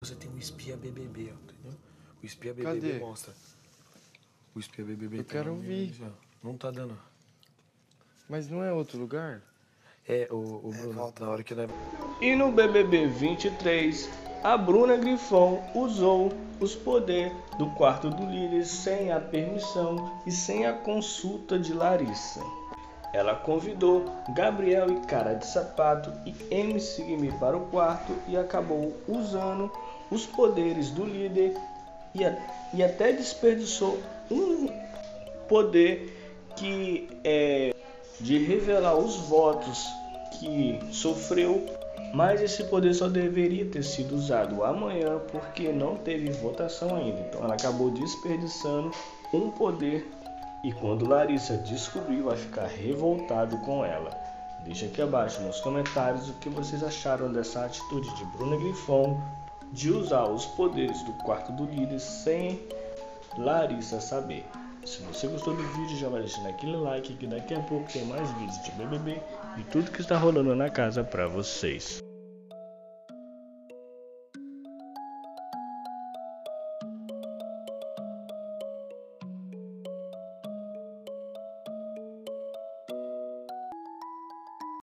Você tem um espia BBB, ó, entendeu? O espia BBB Cadê? mostra. O espia BBB Eu quero ouvir. Não tá dando. Mas não é outro lugar? O Bruno, volta. na hora que leva. E no BBB 23, a Bruna Grifon usou os poderes do quarto do líder sem a permissão e sem a consulta de Larissa. Ela convidou Gabriel e Cara de Sapato e MC Guimê para o quarto e acabou usando os poderes do líder e até desperdiçou um poder que é de revelar os votos que sofreu, mas esse poder só deveria ter sido usado amanhã porque não teve votação ainda. Então ela acabou desperdiçando um poder e quando Larissa descobrir vai ficar revoltado com ela. Deixa aqui abaixo nos comentários o que vocês acharam dessa atitude de Bruna Grifon de usar os poderes do quarto do líder sem Larissa saber. Se você gostou do vídeo, já vai deixando aquele like que daqui a pouco tem mais vídeos de BBB e tudo que está rolando na casa para vocês.